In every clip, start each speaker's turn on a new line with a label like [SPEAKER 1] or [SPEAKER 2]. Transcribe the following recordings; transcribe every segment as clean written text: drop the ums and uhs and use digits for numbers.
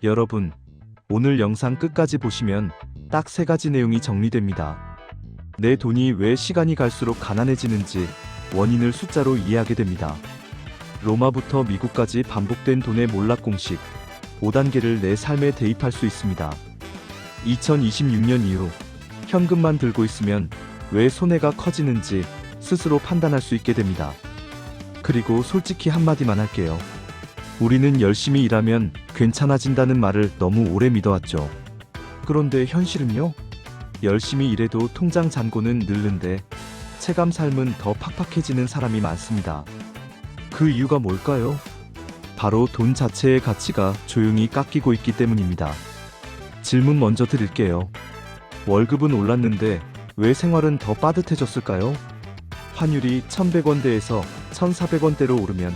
[SPEAKER 1] 여러분, 오늘 영상 끝까지 보시면 딱 3가지 내용이 정리됩니다. 내 돈이 왜 시간이 갈수록 가난해지는지 원인을 숫자로 이해하게 됩니다. 로마부터 미국까지 반복된 돈의 몰락 공식 5단계를 내 삶에 대입할 수 있습니다. 2026년 이후 현금만 들고 있으면 왜 손해가 커지는지 스스로 판단할 수 있게 됩니다. 그리고 솔직히 한마디만 할게요. 우리는 열심히 일하면 괜찮아진다는 말을 너무 오래 믿어왔죠. 그런데 현실은요? 열심히 일해도 통장 잔고는 늘는데 체감 삶은 더 팍팍해지는 사람이 많습니다. 그 이유가 뭘까요? 바로 돈 자체의 가치가 조용히 깎이고 있기 때문입니다. 질문 먼저 드릴게요. 월급은 올랐는데 왜 생활은 더 빠듯해졌을까요? 환율이 1100원대에서 1400원대로 오르면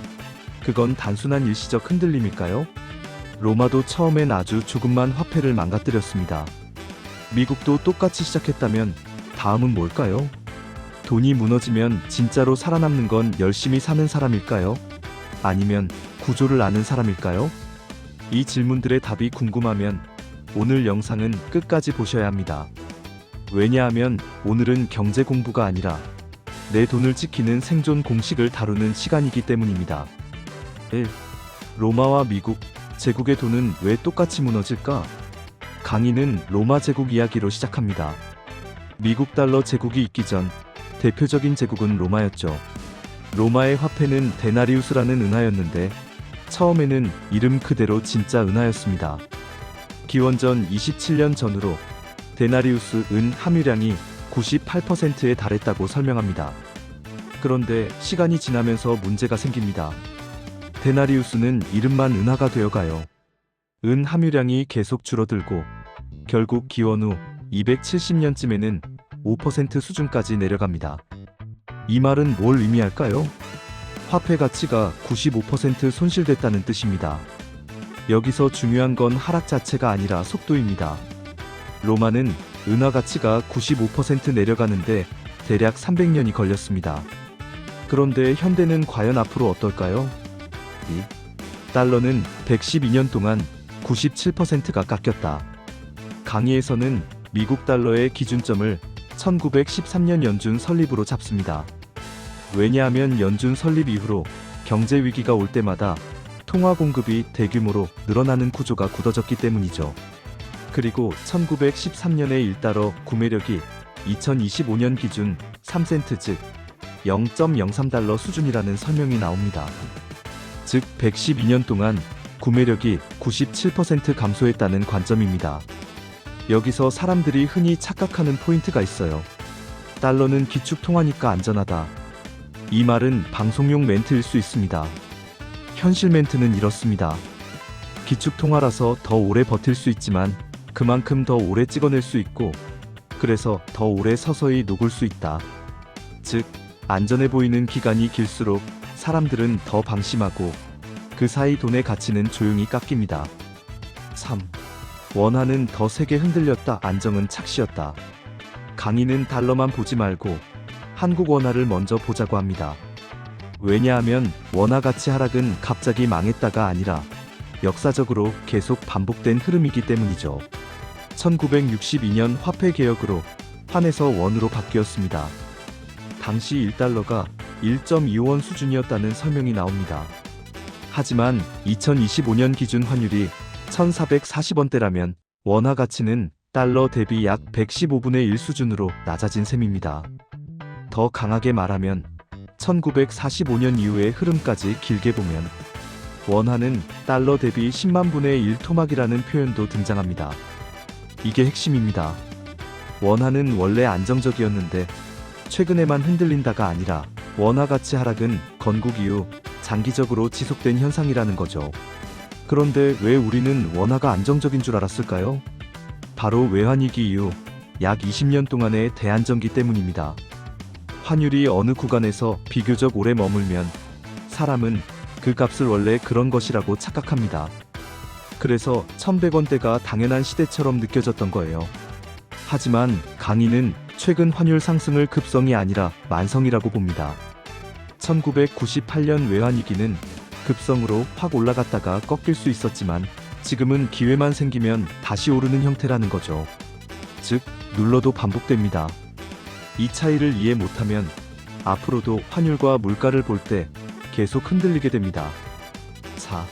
[SPEAKER 1] 그건 단순한 일시적 흔들림일까요? 로마도 처음엔 아주 조금만 화폐를 망가뜨렸습니다. 미국도 똑같이 시작했다면 다음은 뭘까요? 돈이 무너지면 진짜로 살아남는 건 열심히 사는 사람일까요? 아니면 구조를 아는 사람일까요? 이 질문들의 답이 궁금하면 오늘 영상은 끝까지 보셔야 합니다. 왜냐하면 오늘은 경제 공부가 아니라 내 돈을 지키는 생존 공식을 다루는 시간이기 때문입니다. 1. 로마와 미국, 제국의 돈은 왜 똑같이 무너질까? 강의는 로마 제국 이야기로 시작합니다. 미국 달러 제국이 있기 전 대표적인 제국은 로마였죠. 로마의 화폐는 데나리우스라는 은하였는데 처음에는 이름 그대로 진짜 은하였습니다. 기원전 27년 전후로 데나리우스 은 함유량이 98%에 달했다고 설명합니다. 그런데 시간이 지나면서 문제가 생깁니다. 데나리우스는 이름만 은하가 되어가요. 은 함유량이 계속 줄어들고 결국 기원 후 270년쯤에는 5% 수준까지 내려갑니다. 이 말은 뭘 의미할까요? 화폐 가치가 95% 손실됐다는 뜻입니다. 여기서 중요한 건 하락 자체가 아니라 속도입니다. 로마는 은화 가치가 95% 내려가는데 대략 300년이 걸렸습니다. 그런데 현대는 과연 앞으로 어떨까요? 달러는 112년 동안 97%가 깎였다. 강의에서는 미국 달러의 기준점을 1913년 연준 설립으로 잡습니다. 왜냐하면 연준 설립 이후로 경제 위기가 올 때마다 통화 공급이 대규모로 늘어나는 구조가 굳어졌기 때문이죠. 그리고 1913년에 1달러 구매력이 2025년 기준 3센트 즉 0.03달러 수준이라는 설명이 나옵니다. 즉 112년 동안 구매력이 97% 감소했다는 관점입니다. 여기서 사람들이 흔히 착각하는 포인트가 있어요. 달러는 기축 통화니까 안전하다. 이 말은 방송용 멘트일 수 있습니다. 현실 멘트는 이렇습니다. 기축 통화라서 더 오래 버틸 수 있지만 그만큼 더 오래 찍어낼 수 있고 그래서 더 오래 서서히 녹을 수 있다. 즉 안전해 보이는 기간이 길수록 사람들은 더 방심하고 그 사이 돈의 가치는 조용히 깎입니다. 3. 원화는 더 세게 흔들렸다. 안정은 착시였다. 강의는 달러만 보지 말고 한국 원화를 먼저 보자고 합니다. 왜냐하면 원화 가치 하락은 갑자기 망했다가 아니라 역사적으로 계속 반복된 흐름이기 때문이죠. 1962년 화폐 개혁으로 환에서 원으로 바뀌었습니다. 당시 1달러가 1.25원 수준이었다는 설명이 나옵니다. 하지만 2025년 기준 환율이 1440원대라면 원화 가치는 달러 대비 약 115분의 1 수준으로 낮아진 셈입니다. 더 강하게 말하면 1945년 이후의 흐름까지 길게 보면 원화는 달러 대비 10만 분의 1 토막이라는 표현도 등장합니다. 이게 핵심입니다. 원화는 원래 안정적이었는데 최근에만 흔들린다가 아니라 원화 가치 하락은 건국 이후 장기적으로 지속된 현상이라는 거죠. 그런데 왜 우리는 원화가 안정적인 줄 알았을까요? 바로 외환위기 이후 약 20년 동안의 대안정기 때문입니다. 환율이 어느 구간에서 비교적 오래 머물면 사람은 그 값을 원래 그런 것이라고 착각합니다. 그래서 1100원대가 당연한 시대처럼 느껴졌던 거예요. 하지만 강의는 최근 환율 상승을 급성이 아니라 만성이라고 봅니다. 1998년 외환위기는 급성으로 확 올라갔다가 꺾일 수 있었지만 지금은 기회만 생기면 다시 오르는 형태라는 거죠. 즉, 눌러도 반복됩니다. 이 차이를 이해 못하면 앞으로도 환율과 물가를 볼 때 계속 흔들리게 됩니다. 4.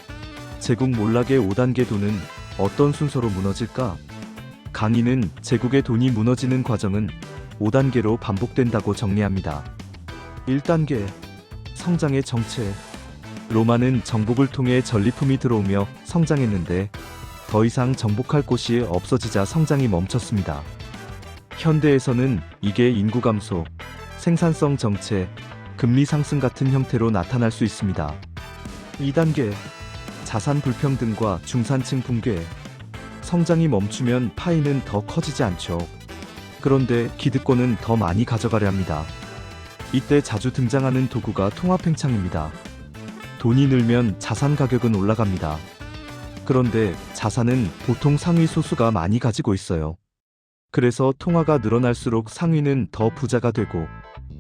[SPEAKER 1] 제국 몰락의 5단계 돈은 어떤 순서로 무너질까? 강의는 제국의 돈이 무너지는 과정은 5단계로 반복된다고 정리합니다. 1단계. 성장의 정체. 로마는 정복을 통해 전리품이 들어오며 성장했는데 더 이상 정복할 곳이 없어지자 성장이 멈췄습니다. 현대에서는 이게 인구 감소, 생산성 정체, 금리 상승 같은 형태로 나타날 수 있습니다. 2단계. 자산 불평등과 중산층 붕괴. 성장이 멈추면 파이는 더 커지지 않죠. 그런데 기득권은 더 많이 가져가려 합니다. 이때 자주 등장하는 도구가 통화팽창입니다. 돈이 늘면 자산 가격은 올라갑니다. 그런데 자산은 보통 상위 소수가 많이 가지고 있어요. 그래서 통화가 늘어날수록 상위는 더 부자가 되고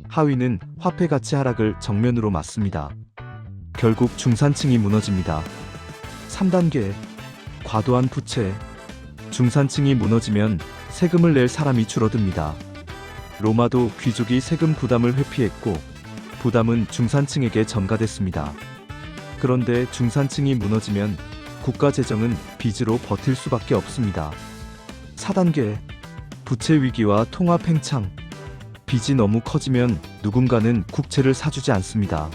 [SPEAKER 1] 하위는 화폐 가치 하락을 정면으로 맞습니다. 결국 중산층이 무너집니다. 3단계. 과도한 부채. 중산층이 무너지면 세금을 낼 사람이 줄어듭니다. 로마도 귀족이 세금 부담을 회피했고 부담은 중산층에게 전가됐습니다. 그런데 중산층이 무너지면 국가 재정은 빚으로 버틸 수밖에 없습니다. 4단계. 부채 위기와 통화 팽창. 빚이 너무 커지면 누군가는 국채를 사주지 않습니다.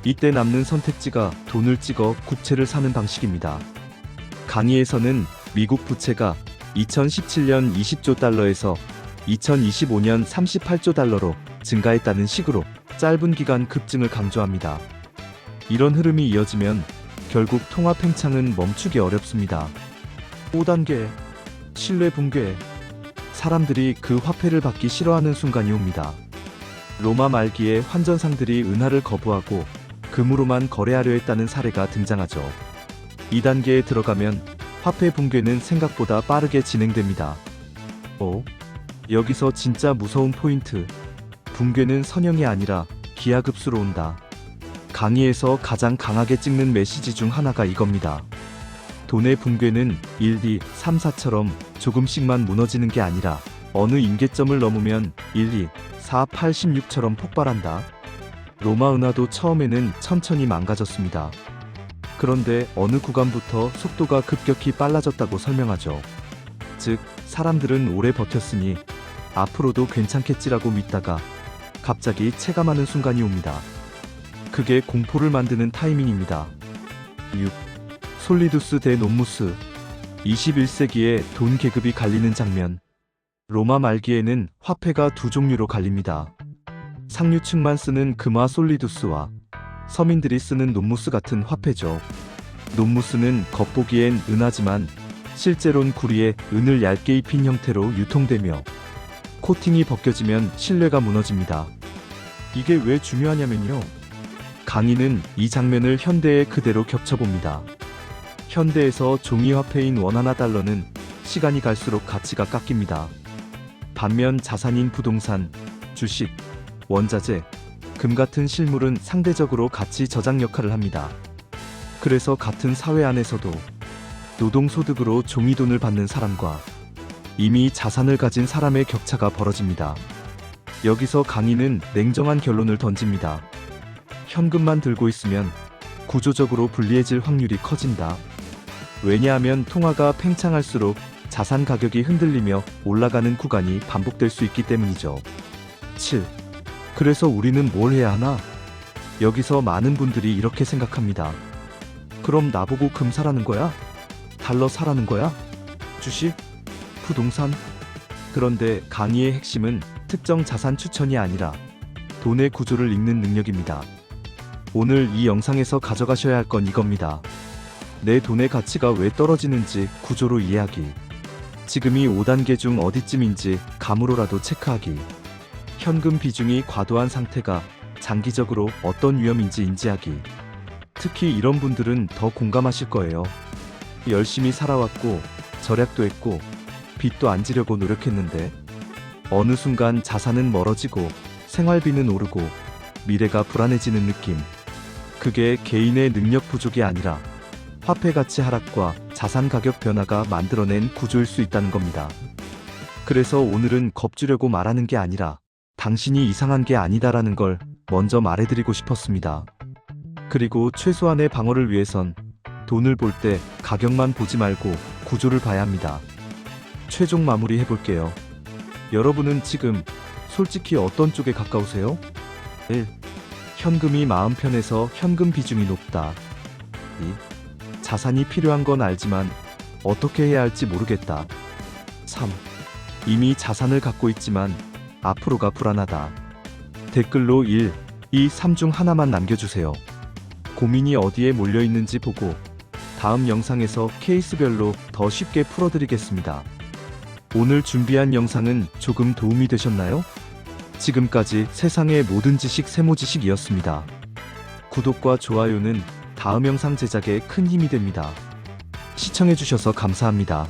[SPEAKER 1] 이때 남는 선택지가 돈을 찍어 국채를 사는 방식입니다. 강의에서는 미국 부채가 2017년 20조 달러에서 2025년 38조 달러로 증가했다는 식으로 짧은 기간 급증을 강조합니다. 이런 흐름이 이어지면 결국 통화 팽창은 멈추기 어렵습니다. 5단계. 신뢰 붕괴. 사람들이 그 화폐를 받기 싫어하는 순간이 옵니다. 로마 말기에 환전상들이 은화를 거부하고 금으로만 거래하려 했다는 사례가 등장하죠. 2단계에 들어가면 화폐 붕괴는 생각보다 빠르게 진행됩니다. 여기서 진짜 무서운 포인트. 붕괴는 선형이 아니라 기하급수로 온다. 강의에서 가장 강하게 찍는 메시지 중 하나가 이겁니다. 돈의 붕괴는 1, 2, 3, 4처럼 조금씩만 무너지는 게 아니라 어느 임계점을 넘으면 1, 2, 4, 8, 16처럼 폭발한다. 로마 은화도 처음에는 천천히 망가졌습니다. 그런데 어느 구간부터 속도가 급격히 빨라졌다고 설명하죠. 즉, 사람들은 오래 버텼으니 앞으로도 괜찮겠지라고 믿다가 갑자기 체감하는 순간이 옵니다. 그게 공포를 만드는 타이밍입니다. 6. 솔리두스 대 논무스. 21세기에 돈 계급이 갈리는 장면. 로마 말기에는 화폐가 두 종류로 갈립니다. 상류층만 쓰는 금화 솔리두스와 서민들이 쓰는 논무스 같은 화폐죠. 논무스는 겉보기엔 은하지만 실제론 구리에 은을 얇게 입힌 형태로 유통되며 코팅이 벗겨지면 신뢰가 무너집니다. 이게 왜 중요하냐면요. 강의는 이 장면을 현대에 그대로 겹쳐봅니다. 현대에서 종이화폐인 원하나 달러는 시간이 갈수록 가치가 깎입니다. 반면 자산인 부동산, 주식, 원자재, 금 같은 실물은 상대적으로 가치 저장 역할을 합니다. 그래서 같은 사회 안에서도 노동소득으로 종이돈을 받는 사람과 이미 자산을 가진 사람의 격차가 벌어집니다. 여기서 강의는 냉정한 결론을 던집니다. 현금만 들고 있으면 구조적으로 불리해질 확률이 커진다. 왜냐하면 통화가 팽창할수록 자산 가격이 흔들리며 올라가는 구간이 반복될 수 있기 때문이죠. 7. 그래서 우리는 뭘 해야 하나? 여기서 많은 분들이 이렇게 생각합니다. 그럼 나보고 금 사라는 거야? 달러 사라는 거야? 주식? 부동산? 그런데 강의의 핵심은 특정 자산 추천이 아니라 돈의 구조를 읽는 능력입니다. 오늘 이 영상에서 가져가셔야 할 건 이겁니다. 내 돈의 가치가 왜 떨어지는지 구조로 이해하기. 지금이 5단계 중 어디쯤인지 감으로라도 체크하기. 현금 비중이 과도한 상태가 장기적으로 어떤 위험인지 인지하기. 특히 이런 분들은 더 공감하실 거예요. 열심히 살아왔고 절약도 했고 빚도 안 지려고 노력했는데 어느 순간 자산은 멀어지고 생활비는 오르고 미래가 불안해지는 느낌. 그게 개인의 능력 부족이 아니라 화폐 가치 하락과 자산 가격 변화가 만들어낸 구조일 수 있다는 겁니다. 그래서 오늘은 겁주려고 말하는 게 아니라 당신이 이상한 게 아니다라는 걸 먼저 말해드리고 싶었습니다. 그리고 최소한의 방어를 위해선 돈을 볼 때 가격만 보지 말고 구조를 봐야 합니다. 최종 마무리 해볼게요. 여러분은 지금 솔직히 어떤 쪽에 가까우세요? 1. 현금이 마음 편해서 현금 비중이 높다. 2. 자산이 필요한 건 알지만 어떻게 해야 할지 모르겠다. 3. 이미 자산을 갖고 있지만 앞으로가 불안하다. 댓글로 1, 2, 3 중 하나만 남겨주세요. 고민이 어디에 몰려 있는지 보고 다음 영상에서 케이스별로 더 쉽게 풀어드리겠습니다. 오늘 준비한 영상은 조금 도움이 되셨나요? 지금까지 세상의 모든 지식 세모지식이었습니다. 구독과 좋아요는 다음 영상 제작에 큰 힘이 됩니다. 시청해주셔서 감사합니다.